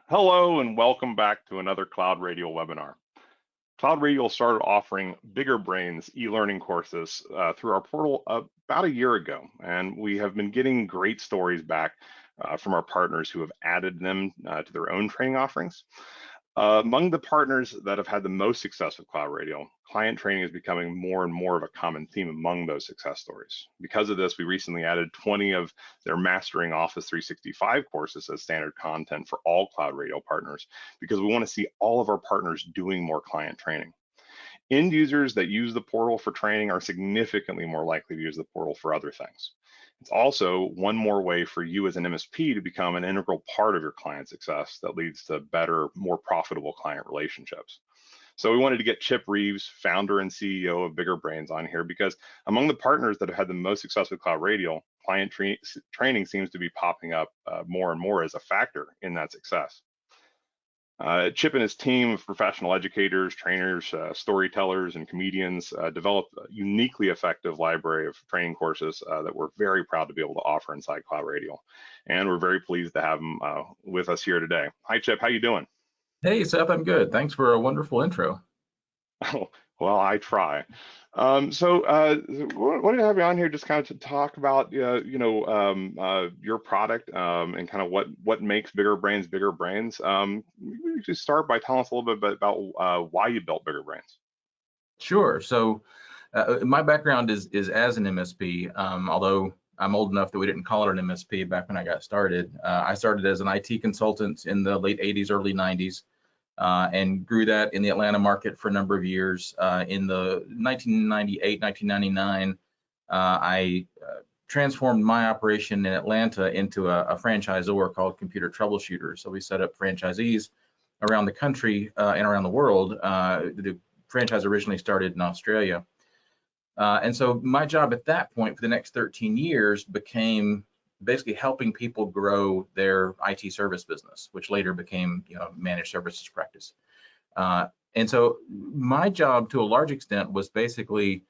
Hello and welcome back to another CloudRadial webinar. CloudRadial started offering Bigger Brains e-learning courses through our portal about a year ago, and we have been getting great stories back from our partners who have added them to their own training offerings. Among the partners that have had the most success with CloudRadial, client training is becoming more and more of a common theme among those success stories. Because of this, we recently added 20 of their Mastering Office 365 courses as standard content for all CloudRadial partners, because we want to see all of our partners doing more client training. End users that use the portal for training are significantly more likely to use the portal for other things. It's also one more way for you as an MSP to become an integral part of your client success that leads to better, more profitable client relationships. So we wanted to get Chip Reaves, founder and CEO of Bigger Brains, on here because among the partners that have had the most success with CloudRadial, client training seems to be popping up more and more as a factor in that success. Chip and his team of professional educators, trainers, storytellers, and comedians developed a uniquely effective library of training courses that we're very proud to be able to offer inside CloudRadial. And we're very pleased to have him with us here today. Hi, Chip. How you doing? Hey, Seth. I'm good. Thanks for a wonderful intro. Oh, well, I try. Wanted to have you on here just kind of to talk about your product and kind of what makes Bigger Brains Bigger Brains. We just start by telling us a little bit about why you built Bigger Brains. Sure. So my background is as an MSP, although I'm old enough that we didn't call it an MSP back when I got started. I started as an IT consultant in the late 80s, early 90s. And grew that in the Atlanta market for a number of years. In the 1998, 1999, I transformed my operation in Atlanta into a franchisor called Computer Troubleshooter. So we set up franchisees around the country and around the world. The franchise originally started in Australia. And so my job at that point for the next 13 years became basically helping people grow their IT service business, which later became, managed services practice. And so my job, to a large extent, was basically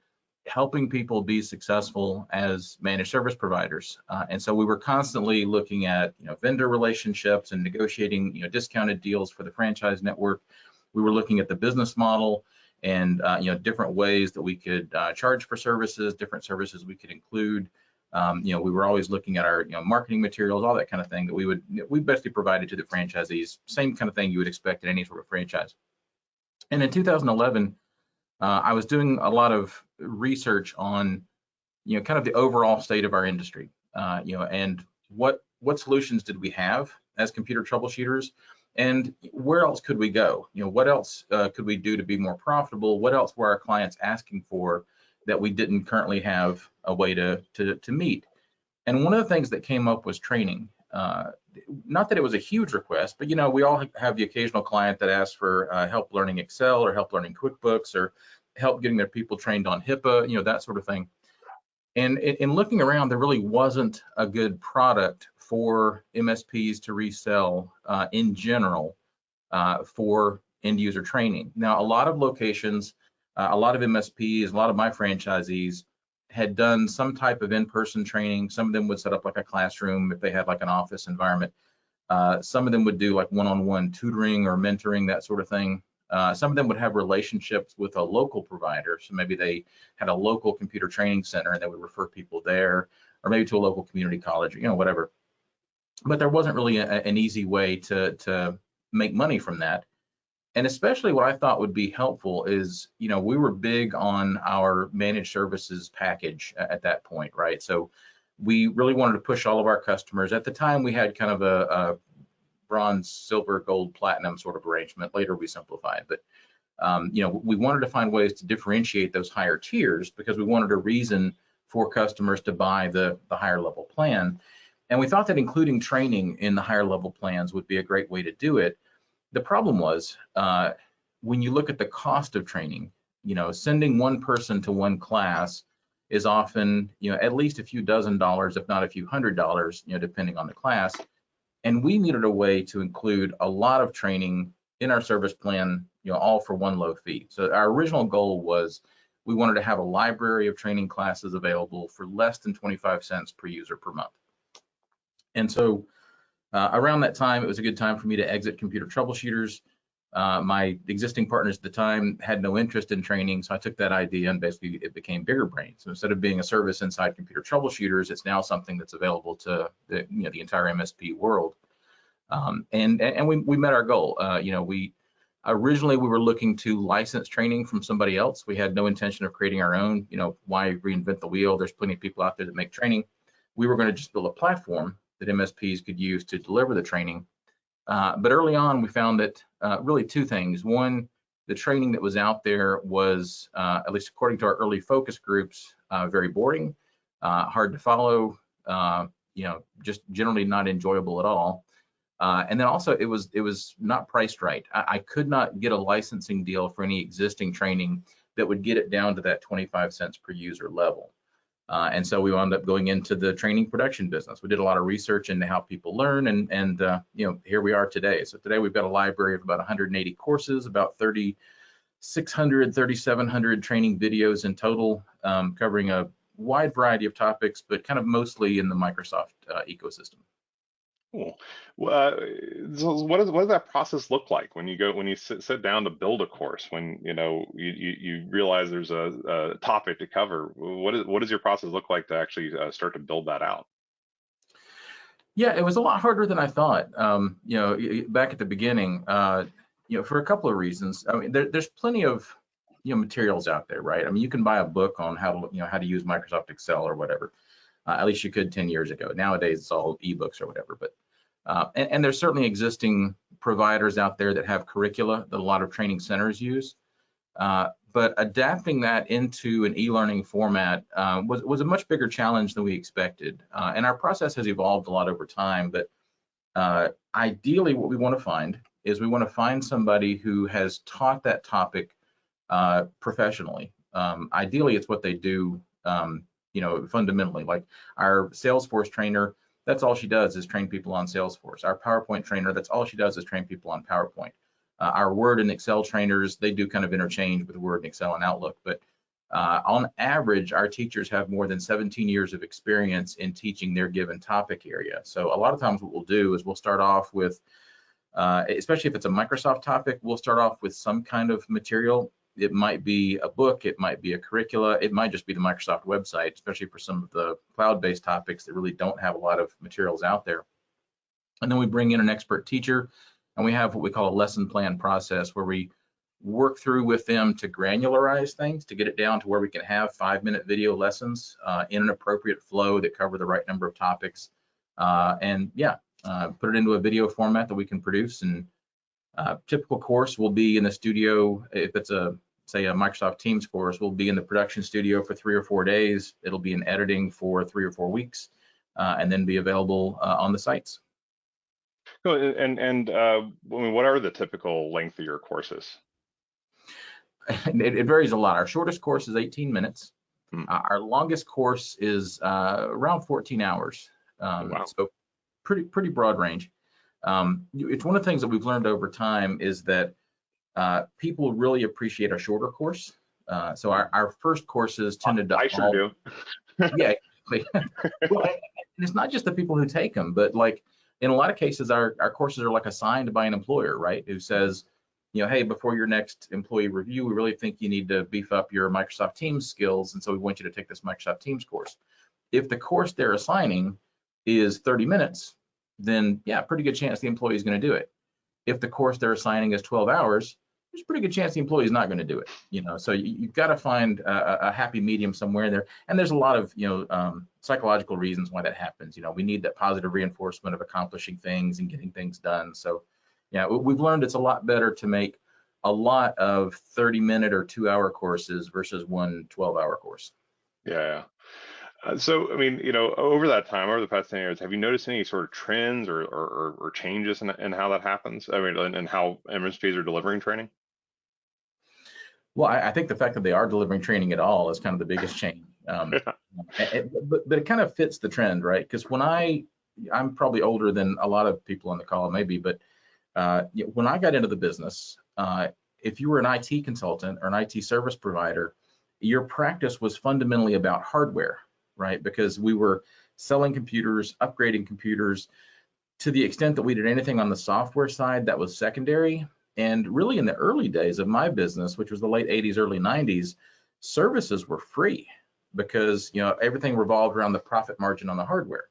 helping people be successful as managed service providers. And so we were constantly looking at, vendor relationships and negotiating, discounted deals for the franchise network. We were looking at the business model and, different ways that we could charge for services, different services we could include. We were always looking at our marketing materials, all that kind of thing that we basically provided to the franchisees, same kind of thing you would expect in any sort of franchise. And in 2011, I was doing a lot of research on, kind of the overall state of our industry, and what solutions did we have as computer troubleshooters, and where else could we go? What else could we do to be more profitable? What else were our clients asking for that we didn't currently have a way to meet? And one of the things that came up was training. Not that it was a huge request, but we all have the occasional client that asks for help learning Excel or help learning QuickBooks or help getting their people trained on HIPAA, that sort of thing. And in looking around, there really wasn't a good product for MSPs to resell in general for end user training. Now, a lot of locations, a lot of MSPs, a lot of my franchisees had done some type of in-person training. Some of them would set up like a classroom if they had like an office environment. Some of them would do like one-on-one tutoring or mentoring, that sort of thing. Some of them would have relationships with a local provider. So maybe they had a local computer training center and they would refer people there, or maybe to a local community college, whatever. But there wasn't really an easy way to make money from that. And especially what I thought would be helpful is, we were big on our managed services package at that point, right? So we really wanted to push all of our customers. At the time, we had kind of a bronze, silver, gold, platinum sort of arrangement. Later, we simplified. But, we wanted to find ways to differentiate those higher tiers because we wanted a reason for customers to buy the higher level plan. And we thought that including training in the higher level plans would be a great way to do it. The problem was when you look at the cost of training, sending one person to one class is often, at least a few dozen dollars, if not a few $100s, depending on the class. And we needed a way to include a lot of training in our service plan, all for one low fee. So our original goal was we wanted to have a library of training classes available for less than 25 cents per user per month. And so around that time, it was a good time for me to exit computer troubleshooters. My existing partners at the time had no interest in training, so I took that idea and basically it became Bigger Brain. So instead of being a service inside computer troubleshooters, it's now something that's available to the entire MSP world. And we met our goal. We originally were looking to license training from somebody else. We had no intention of creating our own. Why reinvent the wheel? There's plenty of people out there that make training. We were going to just build a platform that MSPs could use to deliver the training. But early on, we found that really two things. One, the training that was out there was, at least according to our early focus groups, very boring, hard to follow, just generally not enjoyable at all. And then also it was not priced right. I could not get a licensing deal for any existing training that would get it down to that 25 cents per user level. And so we wound up going into the training production business. We did a lot of research into how people learn, and here we are today. So today we've got a library of about 180 courses, about 3,600, 3,700 training videos in total, covering a wide variety of topics, but kind of mostly in the Microsoft ecosystem. Cool. So what does that process look like when you sit down to build a course? When you realize there's a topic to cover. What does your process look like to actually start to build that out? Yeah, it was a lot harder than I thought. Back at the beginning, for a couple of reasons. I mean, there's plenty of materials out there, right? I mean, you can buy a book on how to use Microsoft Excel or whatever. At least you could 10 years ago. Nowadays, it's all ebooks or whatever. But and there's certainly existing providers out there that have curricula that a lot of training centers use. But adapting that into an e-learning format was a much bigger challenge than we expected. And our process has evolved a lot over time. But ideally, what we want to find is we want to find somebody who has taught that topic professionally. Ideally, it's what they do. Fundamentally, like our Salesforce trainer, that's all she does is train people on Salesforce. Our PowerPoint trainer, that's all she does is train people on PowerPoint. Our Word and Excel trainers, they do kind of interchange with Word and Excel and Outlook, but on average, our teachers have more than 17 years of experience in teaching their given topic area. So a lot of times what we'll do is we'll start off with, especially if it's a Microsoft topic, we'll start off with some kind of material. It might be a book, it might be a curricula, it might just be the Microsoft website, especially for some of the cloud-based topics that really don't have a lot of materials out there. And then we bring in an expert teacher, and we have what we call a lesson plan process where we work through with them to granularize things, to get it down to where we can have 5-minute video lessons in an appropriate flow that cover the right number of topics. Put it into a video format that we can produce. And typical course will be in the studio. If it's say a Microsoft Teams course, we'll be in the production studio for 3 or 4 days. It'll be in editing for 3 or 4 weeks, and then be available on the sites. And I mean, what are the typical length of your courses? It varies a lot. Our shortest course is 18 minutes. Our longest course is around 14 hours. Wow. So pretty broad range. It's one of the things that we've learned over time is that people really appreciate a shorter course. So our first courses tended to sure do. Yeah, exactly. Well, and it's not just the people who take them, but like in a lot of cases, our courses are like assigned by an employer, right? Who says, hey, before your next employee review, we really think you need to beef up your Microsoft Teams skills, and so we want you to take this Microsoft Teams course. If the course they're assigning is 30 minutes, then yeah, pretty good chance the employee is going to do it. If the course they're assigning is 12 hours, there's a pretty good chance the employee is not going to do it. So you've got to find a happy medium somewhere there. And there's a lot of psychological reasons why that happens. We need that positive reinforcement of accomplishing things and getting things done. So yeah, we've learned it's a lot better to make a lot of 30-minute or 2-hour courses versus one 12-hour course. Yeah. So, I mean, over that time, over the past 10 years, have you noticed any sort of trends or changes in how that happens? I mean, and how MSPs are delivering training? Well, I think the fact that they are delivering training at all is kind of the biggest change. But it kind of fits the trend, right? Because when I'm probably older than a lot of people on the call, maybe, but when I got into the business, if you were an IT consultant or an IT service provider, your practice was fundamentally about hardware, right? Because we were selling computers, upgrading computers, to the extent that we did anything on the software side that was secondary. And really in the early days of my business, which was the late 80s, early 90s, services were free because everything revolved around the profit margin on the hardware.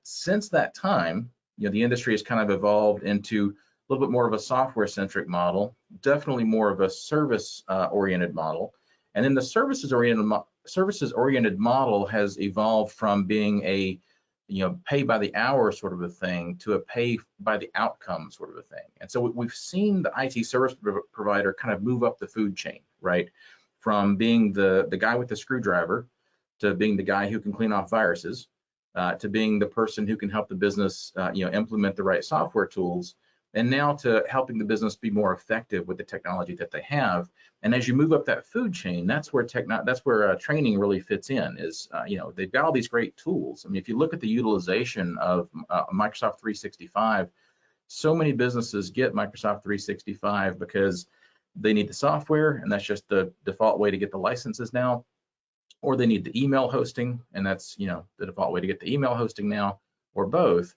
Since that time, the industry has kind of evolved into a little bit more of a software-centric model, definitely more of a service-oriented model. And then the services-oriented model has evolved from being a pay by the hour sort of a thing to a pay by the outcome sort of a thing. And so we've seen the IT service provider kind of move up the food chain, right? From being the guy with the screwdriver to being the guy who can clean off viruses, to being the person who can help the business, implement the right software tools, and now to helping the business be more effective with the technology that they have. And as you move up that food chain, that's where training really fits in. They've got all these great tools. I mean, if you look at the utilization of Microsoft 365, so many businesses get Microsoft 365 because they need the software, and that's just the default way to get the licenses now. Or they need the email hosting, and that's the default way to get the email hosting now, or both.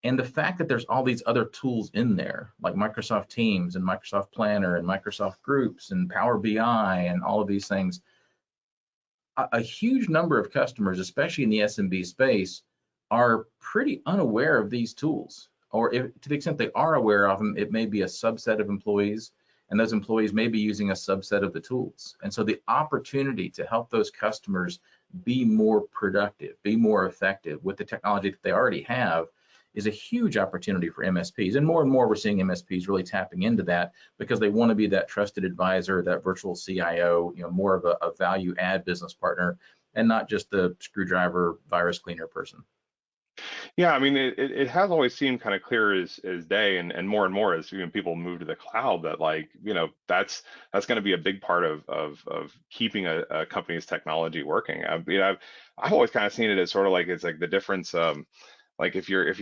And the fact that there's all these other tools in there, like Microsoft Teams and Microsoft Planner and Microsoft Groups and Power BI and all of these things, a huge number of customers, especially in the SMB space, are pretty unaware of these tools. Or to the extent they are aware of them, it may be a subset of employees, and those employees may be using a subset of the tools. And so the opportunity to help those customers be more productive, be more effective with the technology that they already have is a huge opportunity for MSPs. And more we're seeing MSPs really tapping into that because they want to be that trusted advisor, that virtual CIO, more of a value add business partner, and not just the screwdriver virus cleaner person. Yeah, I mean, it has always seemed kind of clear as day, and more as people move to the cloud, that that's going to be a big part of keeping a company's technology working. I've always kind of seen it as sort of like it's like the difference. Like if you're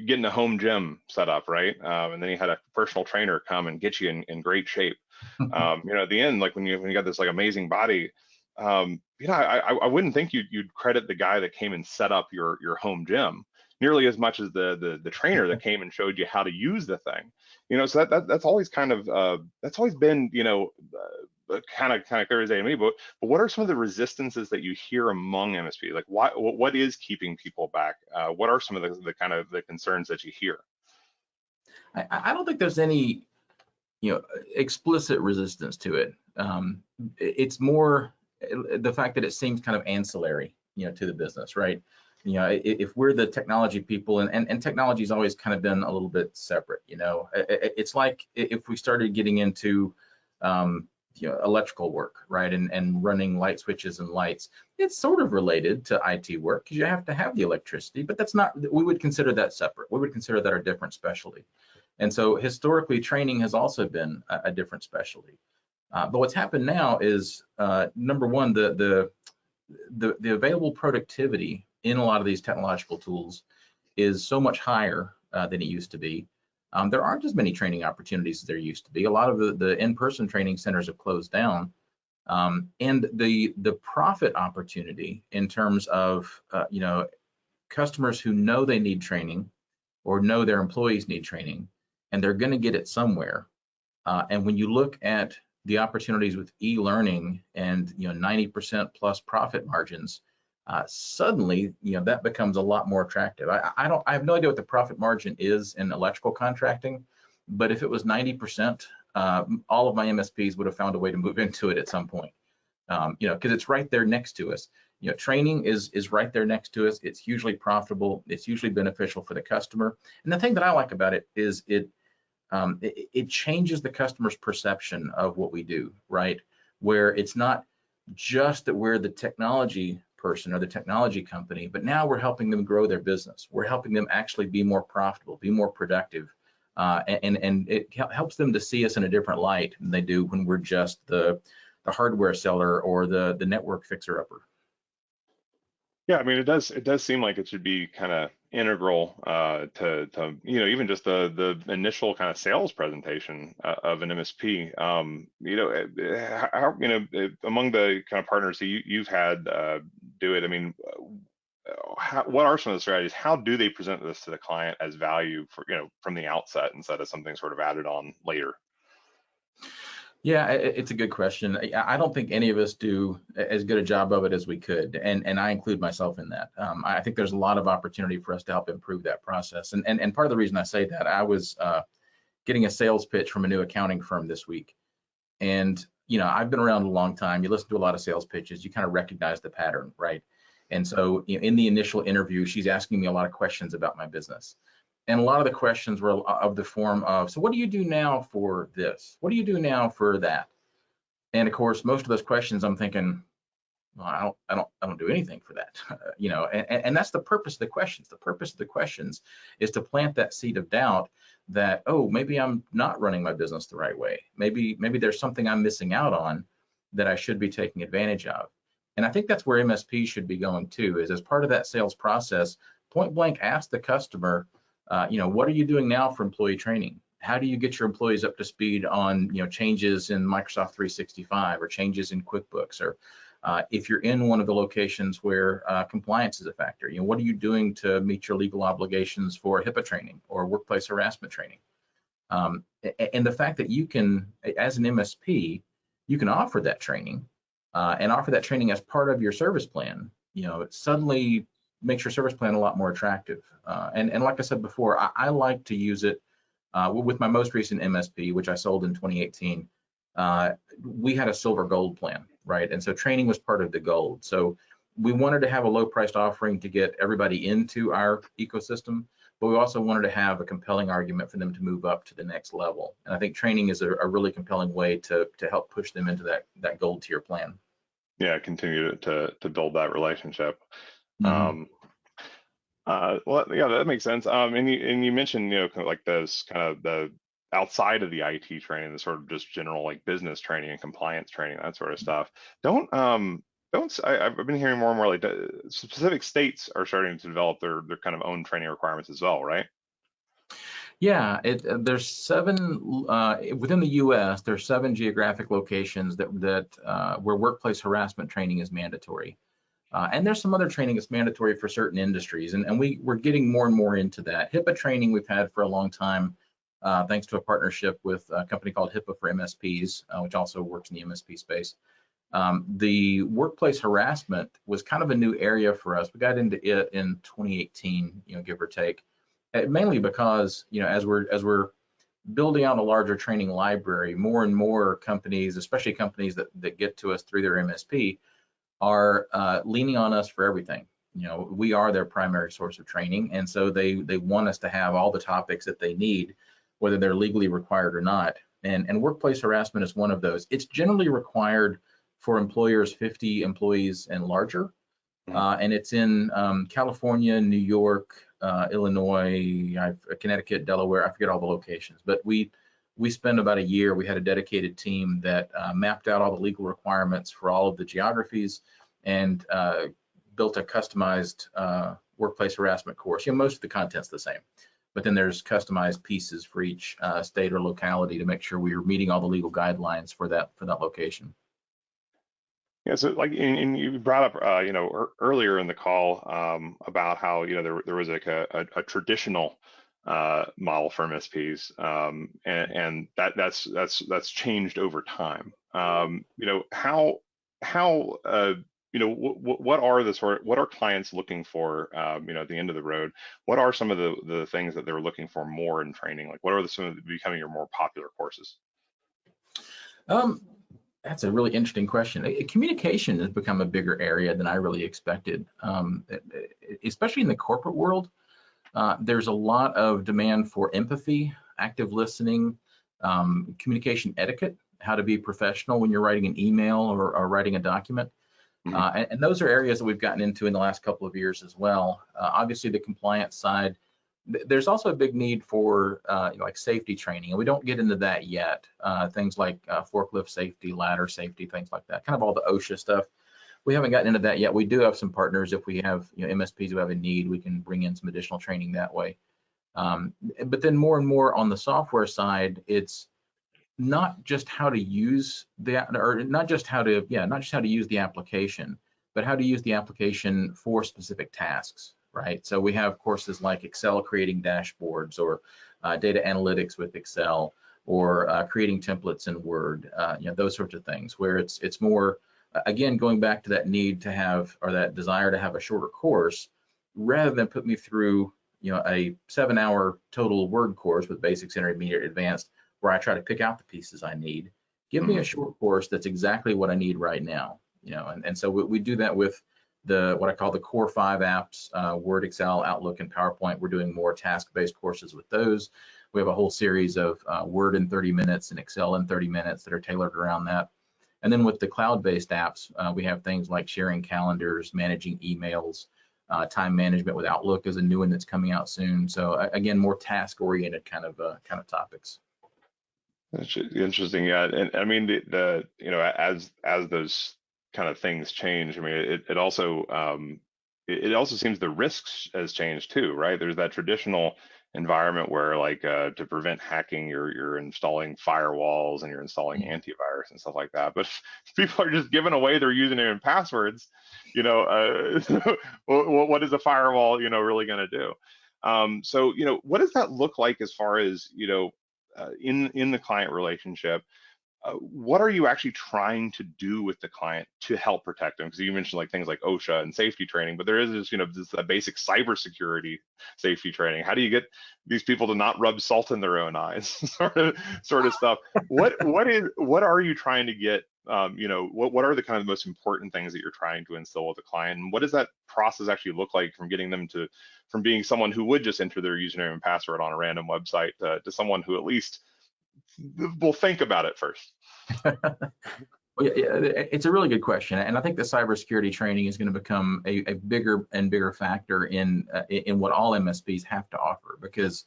getting a home gym set up, right, and then you had a personal trainer come and get you in great shape, at the end, like when you got this like amazing body. I wouldn't think you'd credit the guy that came and set up your home gym nearly as much as the trainer that came and showed you how to use the thing. So that's always kind of that's always been kind of clear as day to me. But what are some of the resistances that you hear among MSP? Like what is keeping people back? What are some of the kind of the concerns that you hear? I don't think there's any explicit resistance to it. It's more the fact that it seems kind of ancillary, to the business, right? If we're the technology people, and technology's always kind of been a little bit separate, it's like if we started getting into, electrical work, right? And running light switches and lights, it's sort of related to IT work because you have to have the electricity, but that's not, we would consider that separate. We would consider that a different specialty. And so historically, training has also been a different specialty. But what's happened now is, number one, the available productivity in a lot of these technological tools is so much higher than it used to be. There aren't as many training opportunities as there used to be. A lot of the in-person training centers have closed down. And the profit opportunity in terms of, customers who know they need training or know their employees need training, and they're going to get it somewhere. And when you look at the opportunities with e-learning and 90% plus profit margins, suddenly that becomes a lot more attractive. I have no idea what the profit margin is in electrical contracting, but if it was 90%, all of my MSPs would have found a way to move into it at some point. Because it's right there next to us. Training is right there next to us. It's hugely profitable. It's usually beneficial for the customer. And the thing that I like about it is it changes the customer's perception of what we do, right? Where it's not just that we're the technology person or the technology company, but now we're helping them grow their business. We're helping them actually be more profitable, be more productive. And it helps them to see us in a different light than they do when we're just the hardware seller or the network fixer-upper. Yeah, I mean, it does seem like it should be kind of integral to even just the initial kind of sales presentation of an MSP. How, among the kind of partners that you've had, do it, I mean, what are some of the strategies? How do they present this to the client as value for, from the outset instead of something sort of added on later? Yeah, it's a good question. I don't think any of us do as good a job of it as we could, and I include myself in that. I think there's a lot of opportunity for us to help improve that process. And part of the reason I say that, I was getting a sales pitch from a new accounting firm this week, and I've been around a long time. You listen to a lot of sales pitches, you kind of recognize the pattern, right? And so in the initial interview, she's asking me a lot of questions about my business. And a lot of the questions were of the form of, so what do you do now for this? What do you do now for that? And of course, most of those questions, I'm thinking, well, I don't do anything for that, and that's the purpose of the questions. The purpose of the questions is to plant that seed of doubt that, oh, maybe I'm not running my business the right way. Maybe there's something I'm missing out on that I should be taking advantage of. And I think that's where MSP should be going too, is as part of that sales process, point blank, ask the customer, what are you doing now for employee training? How do you get your employees up to speed on, changes in Microsoft 365 or changes in QuickBooks, or if you're in one of the locations where compliance is a factor, what are you doing to meet your legal obligations for HIPAA training or workplace harassment training? And the fact that you can, as an MSP, you can offer that training and offer that training as part of your service plan, it suddenly makes your service plan a lot more attractive. And like I said before, I like to use it with my most recent MSP, which I sold in 2018. We had a silver gold plan, right? And so training was part of the gold. So we wanted to have a low priced offering to get everybody into our ecosystem, but we also wanted to have a compelling argument for them to move up to the next level. And I think training is a really compelling way to help push them into that gold tier plan. Yeah, continue to build that relationship. Mm-hmm. Well, yeah, that makes sense. And you mentioned, kind of like those kind of the outside of the IT training, the sort of just general like business training and compliance training, that sort of stuff. I've been hearing more and more like specific states are starting to develop their kind of own training requirements as well, right? Yeah, there's 7 within the U.S. There's 7 geographic locations that where workplace harassment training is mandatory. And there's some other training that's mandatory for certain industries, and we're getting more and more into that. HIPAA training we've had for a long time, thanks to a partnership with a company called HIPAA for MSPs, which also works in the MSP space. The workplace harassment was kind of a new area for us. We got into it in 2018, give or take, mainly because, as we're building out a larger training library, more and more companies, especially companies that get to us through their MSP, are leaning on us for everything. We are their primary source of training, and so they want us to have all the topics that they need, whether they're legally required or not. And workplace harassment is one of those. It's generally required for employers 50 employees and larger, and it's in California, New York, Illinois, Connecticut, Delaware. I forget all the locations, but we spent about a year. We had a dedicated team that mapped out all the legal requirements for all of the geographies and built a customized workplace harassment course. Most of the content's the same, but then there's customized pieces for each state or locality to make sure we are meeting all the legal guidelines for that location. Yeah, so like, and you brought up, earlier in the call about how, there was like a traditional model for MSPs, and that's changed over time. What are clients looking for, at the end of the road? What are some of the things that they're looking for more in training? Like, what are some of becoming your more popular courses? That's a really interesting question. Communication has become a bigger area than I really expected, especially in the corporate world. There's a lot of demand for empathy, active listening, communication etiquette, how to be professional when you're writing an email or writing a document. And those are areas that we've gotten into in the last couple of years as well. Obviously, the compliance side. There's also a big need for like safety training, and we don't get into that yet. Things like forklift safety, ladder safety, things like that, kind of all the OSHA stuff. We haven't gotten into that yet. We do have some partners. If we have MSPs who have a need, we can bring in some additional training that way. But then more and more on the software side, it's not just how to use that, or not just how to use the application, but how to use the application for specific tasks, right? So we have courses like Excel creating dashboards, or data analytics with Excel, or creating templates in Word, those sorts of things, where it's more, again, going back to that need to have, or that desire to have a shorter course, rather than put me through, a 7-hour total Word course with basics, intermediate, advanced, where I try to pick out the pieces I need. Give me a short course that's exactly what I need right now, and so we do that with what I call the core 5 apps, Word, Excel, Outlook, and PowerPoint. We're doing more task-based courses with those. We have a whole series of Word in 30 minutes and Excel in 30 minutes that are tailored around that. And then with the cloud-based apps, we have things like sharing calendars, managing emails, time management with Outlook is a new one that's coming out soon. So again, more task-oriented kind of topics. That's interesting. Yeah, and I mean the as those kind of things change, I mean it also it also seems the risks has changed too, right? There's that traditional environment where, like, to prevent hacking, you're installing firewalls and you're installing antivirus and stuff like that. But people are just giving away their username and passwords. What is a firewall really going to do? So what does that look like as far as in the client relationship? What are you actually trying to do with the client to help protect them? Because you mentioned like things like OSHA and safety training, but there is this basic cybersecurity safety training. How do you get these people to not rub salt in their own eyes, sort of stuff? What are you trying to get? What are the kind of most important things that you're trying to instill with the client, and what does that process actually look like from getting them from being someone who would just enter their username and password on a random website to someone who at least will think about it first? Well, yeah, it's a really good question, and I think the cybersecurity training is going to become a bigger and bigger factor in what all MSPs have to offer, because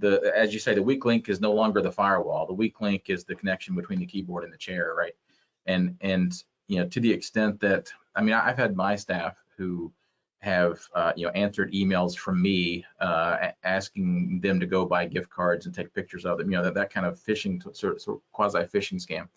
as you say, the weak link is no longer the firewall. The weak link is the connection between the keyboard and the chair, right? And to the extent that, I mean, I've had my staff who have answered emails from me asking them to go buy gift cards and take pictures of them, that kind of phishing, sort of quasi phishing scam.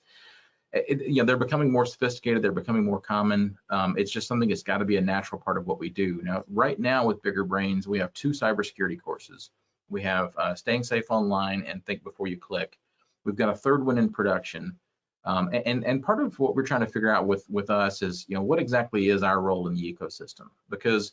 They're becoming more sophisticated, they're becoming more common. It's just something that's got to be a natural part of what we do. Now, right now with Bigger Brains, we have 2 cybersecurity courses. We have Staying Safe Online and Think Before You Click. We've got a 3rd one in production. And part of what we're trying to figure out with us is, what exactly is our role in the ecosystem? Because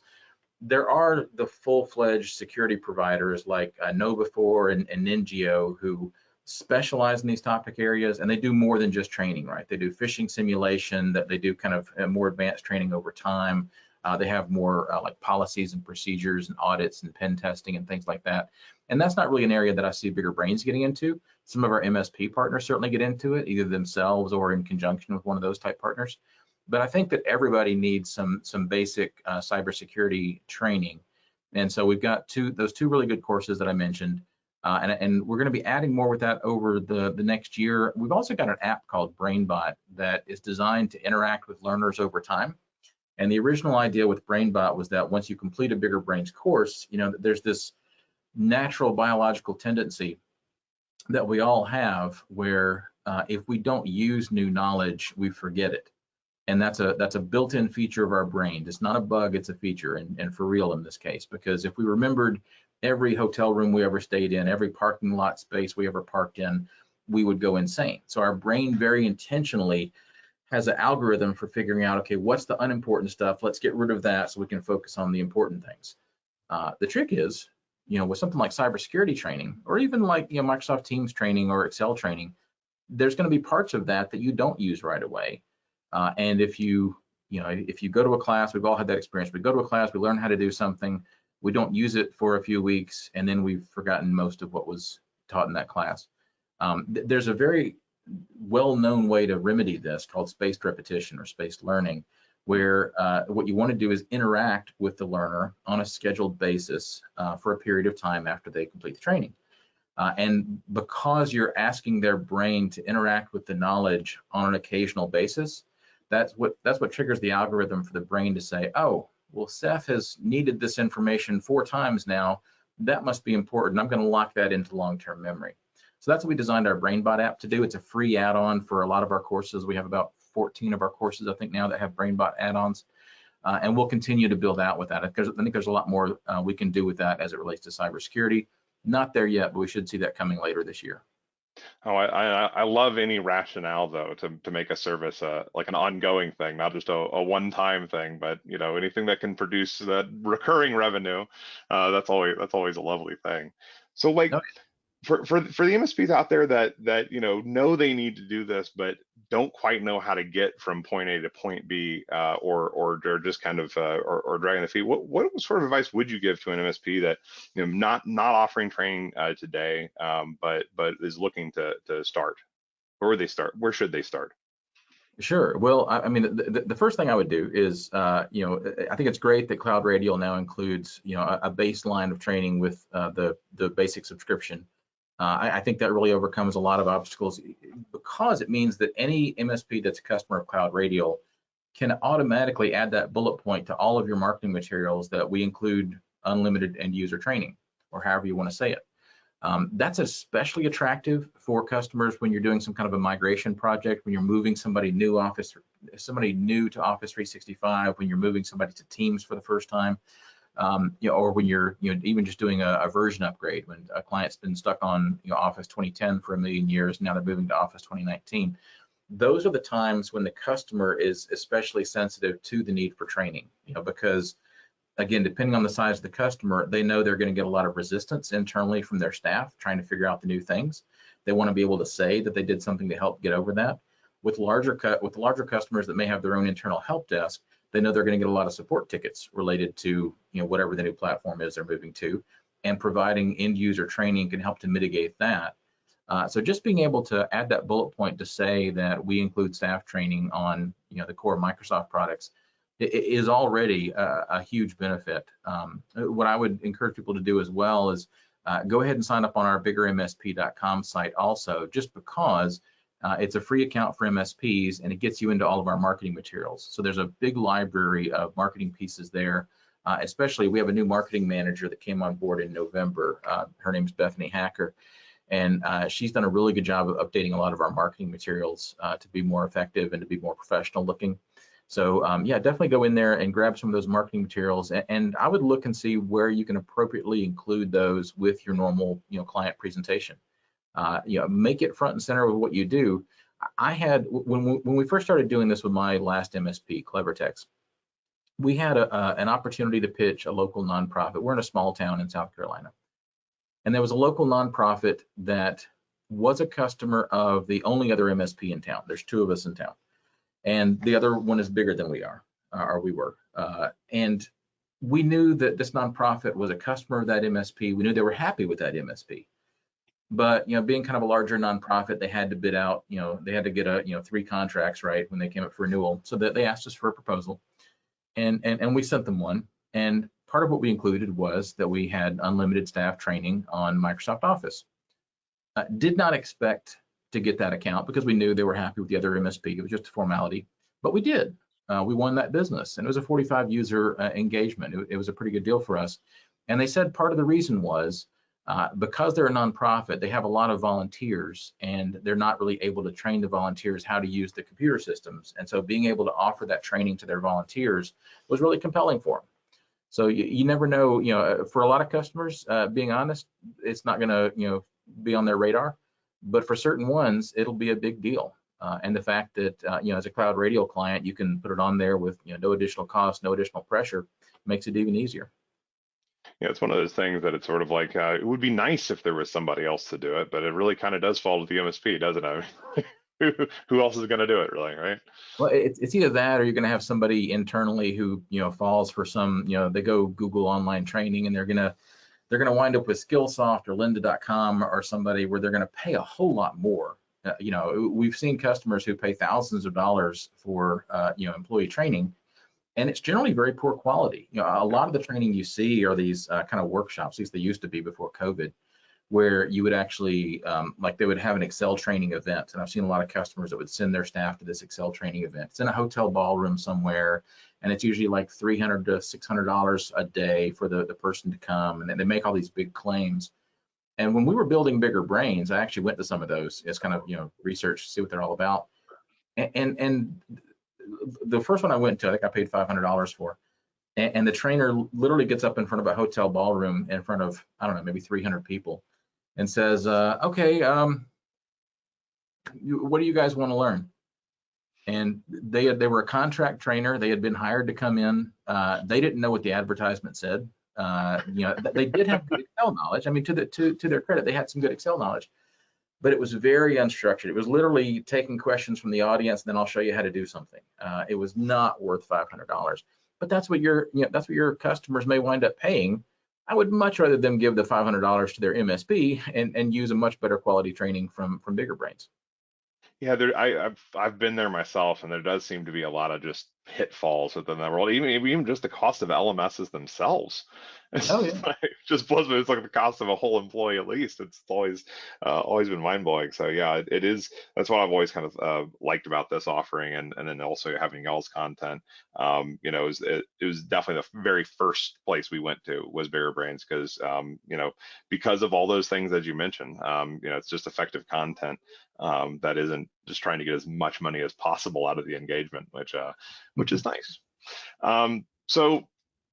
there are the full-fledged security providers like KnowBe4 and Ningio, who specialize in these topic areas, and they do more than just training, right? They do phishing simulation, that they do kind of more advanced training over time. They have more like policies and procedures and audits and pen testing and things like that. And that's not really an area that I see Bigger Brains getting into. Some of our MSP partners certainly get into it, either themselves or in conjunction with one of those type partners. But I think that everybody needs some basic cybersecurity training. And so we've got those two really good courses that I mentioned. And we're going to be adding more with that over the next year. We've also got an app called BrainBot that is designed to interact with learners over time. And the original idea with BrainBot was that once you complete a Bigger Brains course, there's this natural biological tendency that we all have where if we don't use new knowledge, we forget it. And that's a built-in feature of our brain. It's not a bug, it's a feature, and for real in this case, because if we remembered every hotel room we ever stayed in, every parking lot space we ever parked in, we would go insane. So our brain very intentionally has an algorithm for figuring out, okay, what's the unimportant stuff? Let's get rid of that so we can focus on the important things. The trick is, with something like cybersecurity training, or even like Microsoft Teams training or Excel training, there's going to be parts of that you don't use right away. And if you go to a class, we've all had that experience. We go to a class, we learn how to do something, we don't use it for a few weeks, and then we've forgotten most of what was taught in that class. There's a very well-known way to remedy this called spaced repetition or spaced learning, where what you want to do is interact with the learner on a scheduled basis for a period of time after they complete the training. And because you're asking their brain to interact with the knowledge on an occasional basis, that's what triggers the algorithm for the brain to say, oh, well, Seth has needed this information 4 times now. That must be important. I'm going to lock that into long-term memory. So that's what we designed our BrainBot app to do. It's a free add-on for a lot of our courses. We have about 14 of our courses, I think, now that have BrainBot add-ons. And we'll continue to build out with that. I think there's a lot more we can do with that as it relates to cybersecurity. Not there yet, but we should see that coming later this year. Oh, I love any rationale though to make a service like an ongoing thing, not just a one-time thing, but anything that can produce that recurring revenue, that's always a lovely thing. So like No, for the MSPs out there that know they need to do this but don't quite know how to get from point A to point B, or they're just kind of or dragging the feet, what sort of advice would you give to an MSP that not offering training today, but is looking to start? Where would they start? Where should they start? sure. Well, I mean, the first thing I would do is, I think it's great that CloudRadial now includes, a baseline of training with the basic subscription. I think that really overcomes a lot of obstacles because it means that any MSP that's a customer of CloudRadial can automatically add that bullet point to all of your marketing materials that we include unlimited end user training, or however you want to say it. That's especially attractive for customers when you're doing some kind of a migration project, when you're moving somebody new to Office 365, when you're moving somebody to Teams for the first time, or when you're even just doing a version upgrade, when a client's been stuck on Office 2010 for a million years, now they're moving to Office 2019. Those are the times when the customer is especially sensitive to the need for training, because again, depending on the size of the customer, they know they're going to get a lot of resistance internally from their staff trying to figure out the new things. They want to be able to say that they did something to help get over that. With larger customers that may have their own internal help desk, they know they're going to get a lot of support tickets related to whatever the new platform is they're moving to, and providing end user training can help to mitigate that. So just being able to add that bullet point to say that we include staff training on the core Microsoft products is already a huge benefit. What I would encourage people to do as well is go ahead and sign up on our biggermsp.com site also, just because it's a free account for MSPs and it gets you into all of our marketing materials. So there's a big library of marketing pieces there. Especially, we have a new marketing manager that came on board in November. Her name is Bethany Hacker, and she's done a really good job of updating a lot of our marketing materials to be more effective and to be more professional looking. So yeah, definitely go in there and grab some of those marketing materials, and I would look and see where you can appropriately include those with your normal client presentation. Make it front and center with what you do. I had, when we first started doing this with my last MSP, CleverTex, we had an opportunity to pitch a local nonprofit. We're in a small town in South Carolina, and there was a local nonprofit that was a customer of the only other MSP in town. There's two of us in town, and the other one is bigger than we are, or we were. And we knew that this nonprofit was a customer of that MSP. We knew they were happy with that MSP. But being kind of a larger nonprofit, they had to bid out. They had to get 3 contracts right when they came up for renewal. So that they asked us for a proposal, and we sent them one. And part of what we included was that we had unlimited staff training on Microsoft Office. Did not expect to get that account because we knew they were happy with the other MSP. It was just a formality, but we did. We won that business, and it was a 45 user engagement. It was a pretty good deal for us. And they said part of the reason was because they're a nonprofit, they have a lot of volunteers, and they're not really able to train the volunteers how to use the computer systems. And so being able to offer that training to their volunteers was really compelling for them. So you never know, for a lot of customers, being honest, it's not going to, be on their radar, but for certain ones, it'll be a big deal. And the fact that, as a CloudRadial client, you can put it on there with, no additional cost, no additional pressure, makes it even easier. Yeah, it's one of those things that it's sort of like it would be nice if there was somebody else to do it, but it really kind of does fall to the MSP, doesn't it? Who else is going to do it, really, right? Well, it's either that or you're going to have somebody internally who, falls for some, they go Google online training, and they're going to wind up with Skillsoft or lynda.com or somebody where they're going to pay a whole lot more. We've seen customers who pay thousands of dollars for, employee training, and it's generally very poor quality. A lot of the training you see are these kind of workshops, at least they used to be before COVID, where you would actually, like they would have an Excel training event. And I've seen a lot of customers that would send their staff to this Excel training event. It's in a hotel ballroom somewhere, and it's usually like $300 to $600 a day for the person to come. And then they make all these big claims. And when we were building Bigger Brains, I actually went to some of those as kind of, research to see what they're all about. And the first one I went to, I think I paid $500 for, and the trainer literally gets up in front of a hotel ballroom in front of, I don't know, maybe 300 people, and says, okay, what do you guys want to learn? And they were a contract trainer. They had been hired to come in. They didn't know what the advertisement said. They did have good Excel knowledge. I mean, to their credit, they had some good Excel knowledge, but it was very unstructured. It was literally taking questions from the audience, and then I'll show you how to do something. It was not worth $500. But that's what that's what your customers may wind up paying. I would much rather them give the $500 to their MSP and use a much better quality training from bigger brains. Yeah, I've been there myself, and there does seem to be a lot of just pitfalls within that world. Even just the cost of LMSs themselves. Oh It's yeah. like, just blows me. It's like the cost of a whole employee at least. It's always been mind blowing. So yeah, it is. That's what I've always kind of liked about this offering, and then also having y'all's content. It was definitely the very first place we went to was Bigger Brains because because of all those things that you mentioned. It's just effective content that isn't just trying to get as much money as possible out of the engagement, which is nice. So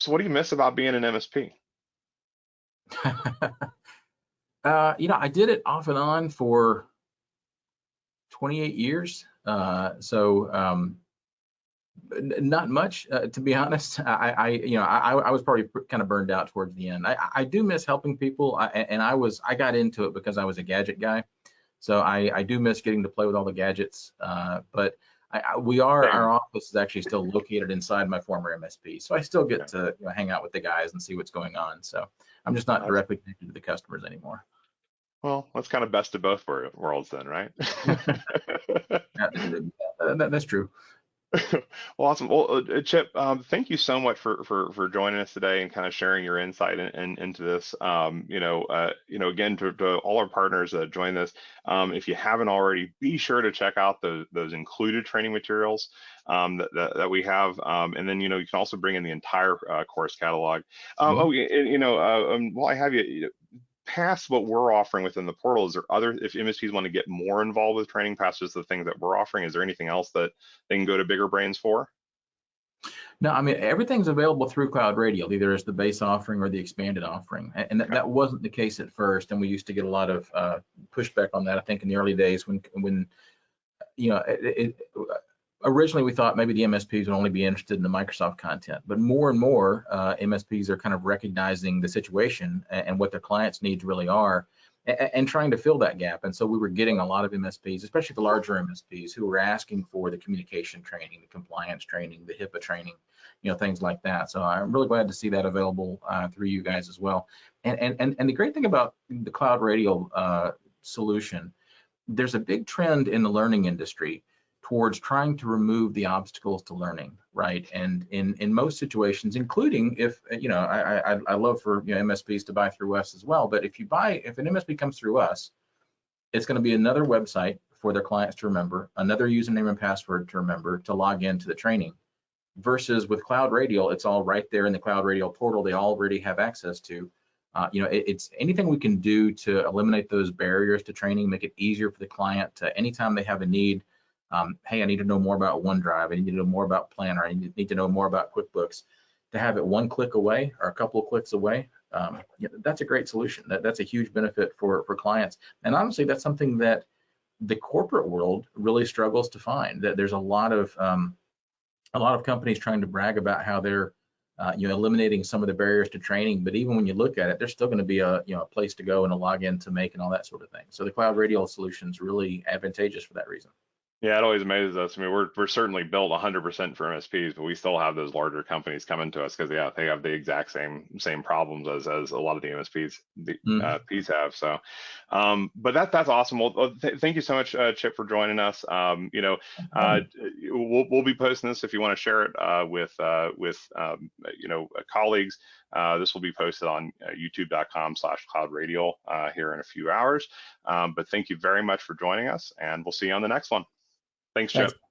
what do you miss about being an MSP? I did it off and on for 28 years. Not much, to be honest. I was probably kind of burned out towards the end. I do miss helping people, and I got into it because I was a gadget guy. So I do miss getting to play with all the gadgets. But our Same. office is actually still located inside my former MSP. So I still get Okay. to hang out with the guys and see what's going on. So I'm just not That's, directly connected to the customers anymore. well, that's kind of best of both worlds then, right? That's true. Well, awesome. Well, Chip, thank you so much for joining us today and kind of sharing your insight into this. Again, to all our partners that join this, if you haven't already, be sure to check out those included training materials that we have, and then you can also bring in the entire course catalog. Mhm. While I have you. Past what we're offering within the portal, is there if MSPs want to get more involved with training past just the things that we're offering, is there anything else that they can go to Bigger Brains for? No, I mean, everything's available through CloudRadial, either as the base offering or the expanded offering. And Okay. that wasn't the case at first. And we used to get a lot of pushback on that, I think, in the early days when originally we thought maybe the MSPs would only be interested in the Microsoft content, but more and more MSPs are kind of recognizing the situation and what their clients' needs really are, and trying to fill that gap. And so we were getting a lot of MSPs, especially the larger MSPs, who were asking for the communication training, the compliance training, the HIPAA training, things like that. So I'm really glad to see that available through you guys as well. And the great thing about the CloudRadial solution, there's a big trend in the learning industry towards trying to remove the obstacles to learning, right? And in most situations, including if I love for MSPs to buy through us as well. But if an MSP comes through us, it's going to be another website for their clients to remember, another username and password to remember to log into the training. Versus with CloudRadial, it's all right there in the CloudRadial portal. They already have access to. It's anything we can do to eliminate those barriers to training, make it easier for the client to anytime they have a need. Hey, I need to know more about OneDrive. I need to know more about Planner. I need to know more about QuickBooks. To have it one click away or a couple of clicks away, that's a great solution. That's a huge benefit for clients. And honestly, that's something that the corporate world really struggles to find. That there's a lot of companies trying to brag about how they're eliminating some of the barriers to training, but even when you look at it, there's still going to be a place to go and a login to make and all that sort of thing. So the CloudRadial solution is really advantageous for that reason. Yeah, it always amazes us. I mean, we're certainly built 100% for MSPs, but we still have those larger companies coming to us because they have the exact same problems as a lot of the MSPs Mhm. Ps have. So, but that's awesome. Well, thank you so much, Chip, for joining us. We'll be posting this if you want to share it with colleagues. This will be posted on youtube.com/cloudradial here in a few hours. But thank you very much for joining us, and we'll see you on the next one. Thanks, Chip. Thanks.